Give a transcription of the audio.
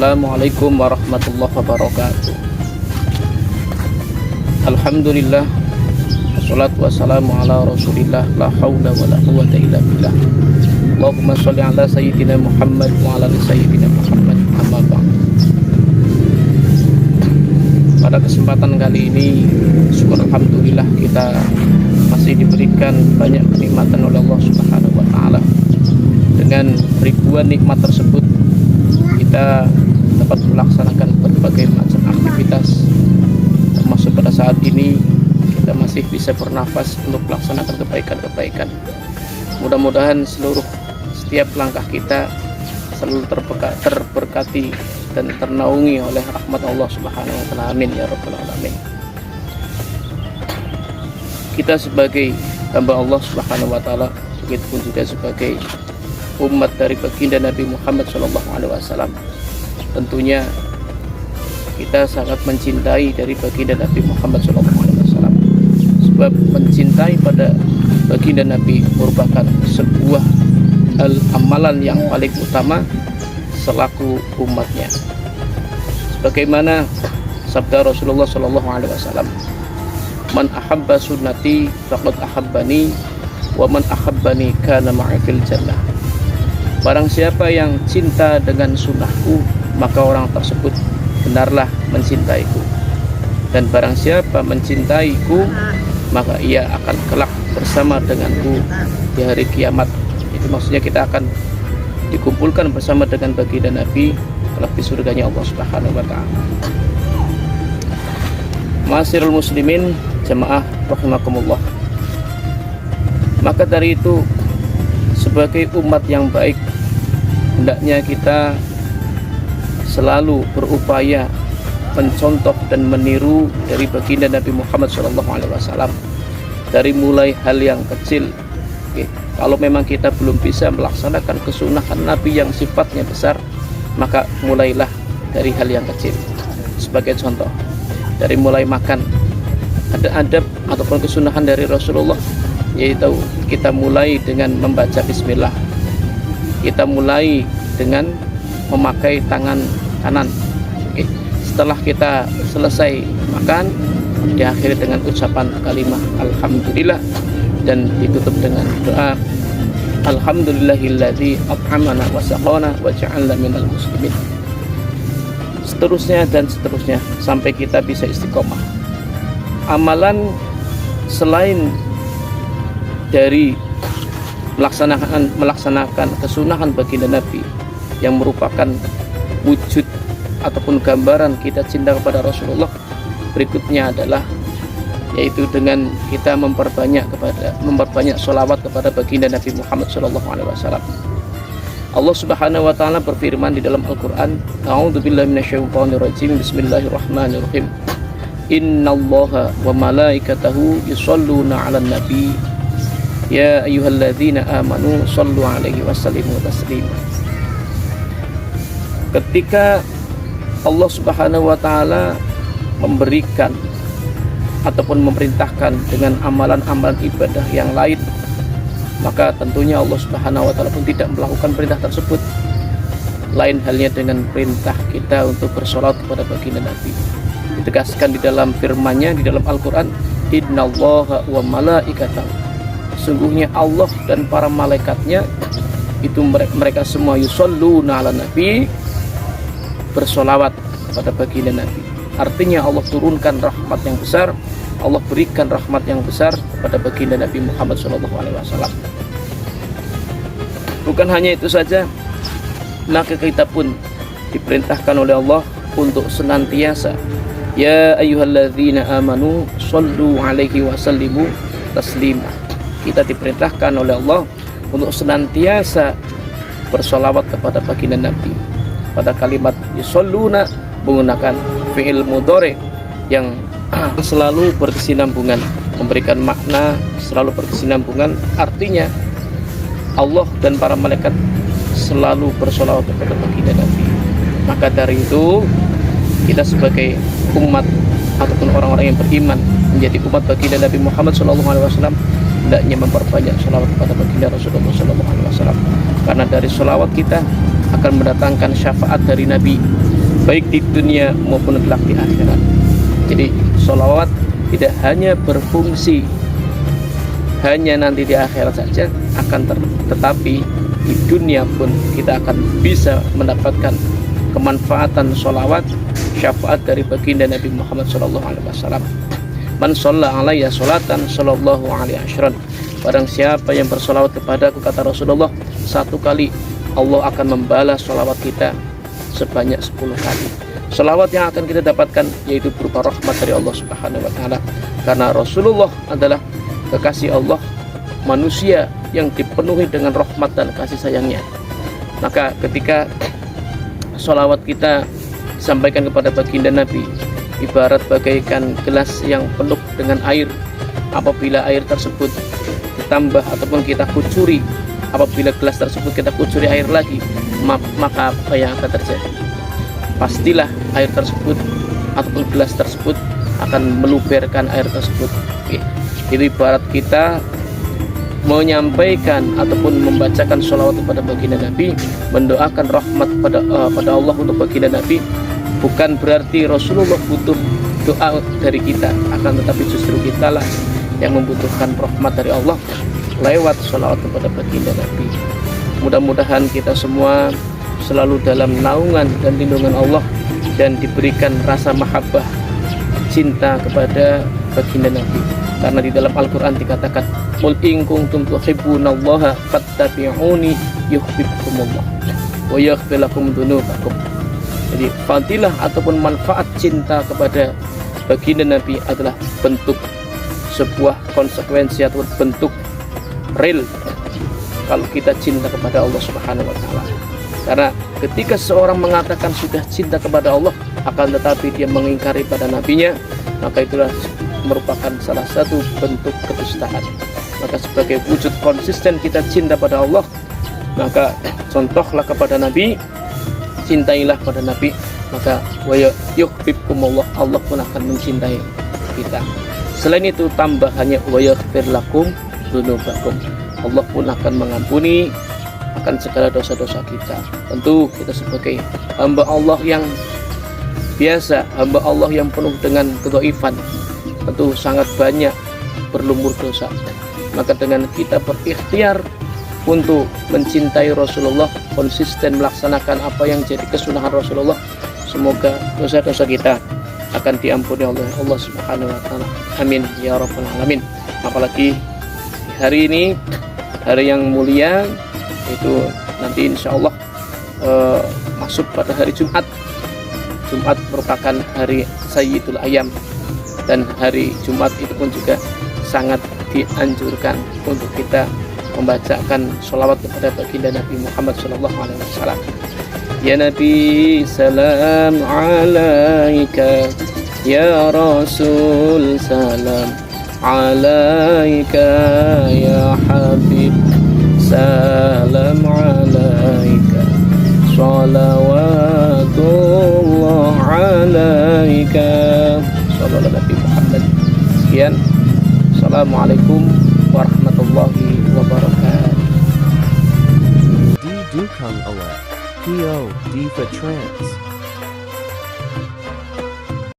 Assalamualaikum warahmatullahi wabarakatuh. Alhamdulillah, wassalatu wassalamu ala rasulillah, la hawla wa la quwwata illa billah. Allahumma sholli ala sayyidina Muhammad wa ala sayyidina Muhammad, amma ba'd. Pada kesempatan kali ini, syukur alhamdulillah kita masih diberikan banyak kenikmatan oleh Allah Subhanahu wa taala. Dengan ribuan nikmat tersebut, kita dapat melaksanakan berbagai macam aktivitas, termasuk pada saat ini kita masih bisa bernafas untuk melaksanakan kebaikan-kebaikan. Mudah-mudahan setiap langkah kita selalu terberkati dan ternaungi oleh rahmat Allah Subhanahu wa taala. Amin ya rabbal alamin. Kita sebagai hamba Allah Subhanahu wa taala, begitupun juga sebagai umat dari baginda Nabi Muhammad SAW, tentunya kita sangat mencintai dari baginda Nabi Muhammad SAW, sebab mencintai pada baginda Nabi merupakan sebuah amalan yang paling utama selaku umatnya. Sebagaimana sabda Rasulullah SAW, "Man ahabba sunnati faqad ahabbani, wa man ahabbani kana ma'i fil jannah." Barang siapa yang cinta dengan sunnahku, maka orang tersebut benarlah mencintaiku. Dan barang siapa mencintaiku, maka ia akan kelak bersama denganku di hari kiamat. Itu maksudnya kita akan dikumpulkan bersama dengan baginda Nabi kelak di surganya Allah Subhanahu wa taala. Ma'asyiral muslimin, jamaah rahimakumullah. Maka dari itu, sebagai umat yang baik, hendaknya kita selalu berupaya mencontoh dan meniru dari baginda Nabi Muhammad SAW, dari mulai hal yang kecil. Kalau memang kita belum bisa melaksanakan kesunahan Nabi yang sifatnya besar, maka mulailah dari hal yang kecil. Sebagai contoh, dari mulai makan, ada adab ataupun kesunahan dari Rasulullah, yaitu kita mulai dengan membaca bismillah. Kita mulai dengan memakai tangan kanan. Setelah kita selesai makan, diakhiri dengan ucapan kalimat alhamdulillah dan ditutup dengan doa alhamdulillahilladzi at'amana wa saqana wa ja'alna minal muslimin. Seterusnya dan seterusnya sampai kita bisa istiqomah. Amalan selain dari melaksanakan kesunahan baginda Nabi yang merupakan wujud ataupun gambaran kita cinta kepada Rasulullah, berikutnya adalah yaitu dengan kita memperbanyak sholawat kepada baginda Nabi Muhammad SAW. Allah Subhanahu wa taala berfirman di dalam Al-Qur'an, A'udzubillahi minasyaitonirrajim, Bismillahirrahmanirrahim. Innallaha wa malaikatahu yusholluna 'alan nabi. Ya ayyuhalladzina amanu shollu alaihi wasallimu taslima. Ketika Allah Subhanahu wa taala memberikan ataupun memerintahkan dengan amalan-amalan ibadah yang lain, maka tentunya Allah Subhanahu wa taala pun tidak melakukan perintah tersebut. Lain halnya dengan perintah kita untuk bersolat kepada baginda Nabi. Ditegaskan di dalam firman-Nya di dalam Al-Qur'an, innallaha wa malaikatahu. Sungguhnya Allah dan para malaikatnya itu mereka semua yusholluna 'alan nabi, bersolawat kepada baginda Nabi. Artinya Allah turunkan rahmat yang besar, Allah berikan rahmat yang besar kepada baginda Nabi Muhammad SAW. Bukan hanya itu saja, maka kita pun diperintahkan oleh Allah untuk senantiasa, ya ayyuhalladzina amanu shollu alaihi wasallimu taslima. Kita diperintahkan oleh Allah untuk senantiasa bersolawat kepada baginda Nabi. Pada kalimat yusholluna menggunakan fi'il mudhari yang selalu berkesinambungan, memberikan makna selalu berkesinambungan. Artinya Allah dan para malaikat selalu bersolawat kepada baginda Nabi. Maka dari itu, kita sebagai umat ataupun orang-orang yang beriman menjadi umat baginda Nabi Muhammad SAW, hendaknya memperbanyak sholawat kepada baginda Rasulullah SAW, karena dari sholawat kita akan mendatangkan syafaat dari Nabi baik di dunia maupun kelak di akhirat. Jadi sholawat tidak hanya berfungsi hanya nanti di akhirat saja, tetapi di dunia pun kita akan bisa mendapatkan kemanfaatan sholawat, syafaat dari baginda Nabi Muhammad SAW. Man shalla alayya sholatan sallallahu alaihi asyran. Barang siapa yang bersolawat kepadaku, kata Rasulullah, 1 kali, Allah akan membalas sholawat kita sebanyak 10 kali. Sholawat yang akan kita dapatkan yaitu berupa rahmat dari Allah Subhanahu wa Ta'ala, karena Rasulullah adalah kekasih Allah, manusia yang dipenuhi dengan rahmat dan kasih sayangnya. Maka ketika sholawat kita sampaikan kepada baginda Nabi, ibarat bagaikan gelas yang penuh dengan air. Apabila air tersebut ditambah ataupun kita kucuri, apabila gelas tersebut kita kucuri air lagi, maka apa yang akan terjadi? Pastilah air tersebut ataupun gelas tersebut akan meluberkan air tersebut. Itu ibarat kita menyampaikan ataupun membacakan sholawat kepada baginda Nabi, mendoakan rahmat pada Allah untuk baginda Nabi. Bukan berarti Rasulullah butuh doa dari kita, akan tetapi justru kitalah yang membutuhkan rahmat dari Allah lewat sholawat kepada baginda Nabi. Mudah-mudahan kita semua selalu dalam naungan dan lindungan Allah dan diberikan rasa mahabbah, cinta kepada baginda Nabi. Karena di dalam Al-Quran dikatakan, qul in kuntum tuhibbunallaha fattabi'uni yuhibbukumullah wa yaghfir lakum dzunubakum. Jadi fadilah ataupun manfaat cinta kepada baginda Nabi adalah bentuk sebuah konsekuensi atau bentuk real kalau kita cinta kepada Allah Subhanahu wa Ta'ala. Karena ketika seorang mengatakan sudah cinta kepada Allah, akan tetapi dia mengingkari pada nabinya, maka itulah merupakan salah satu bentuk kedustaan. Maka sebagai wujud konsisten kita cinta pada Allah, maka contohlah kepada Nabi, cintailah pada Nabi, maka wa yuhibbukumullah, Allah pun akan mencintai kita. Selain itu tambahannya wa yaghfir lakum dzunubakum, Allah pun akan mengampuni akan segala dosa-dosa kita. Tentu kita sebagai hamba Allah yang biasa, hamba Allah yang penuh dengan kedhaifan, tentu sangat banyak berlumur dosa. Maka dengan kita berikhtiar untuk mencintai Rasulullah, konsisten melaksanakan apa yang jadi kesunahan Rasulullah, semoga dosa-dosa kita akan diampuni oleh Allah Subhanahu wa Ta'ala. Amin ya rabbal alamin. Apalagi hari ini, hari yang mulia, itu nanti insya Allah masuk pada hari Jumat. Jumat merupakan hari Sayyidul Ayyam, dan hari Jumat itu pun juga sangat dianjurkan untuk kita membacakan sholawat kepada baginda Nabi Muhammad SAW. Ya Nabi, salam alaika, ya Rasul, salam alaika, ya Habib, salam alaika, salawatullah alaika, sallallahu Nabi Muhammad. Sekian, assalamualaikum warahmatullahi wabarakatuh. D Dukang Alek, PO D for Trans.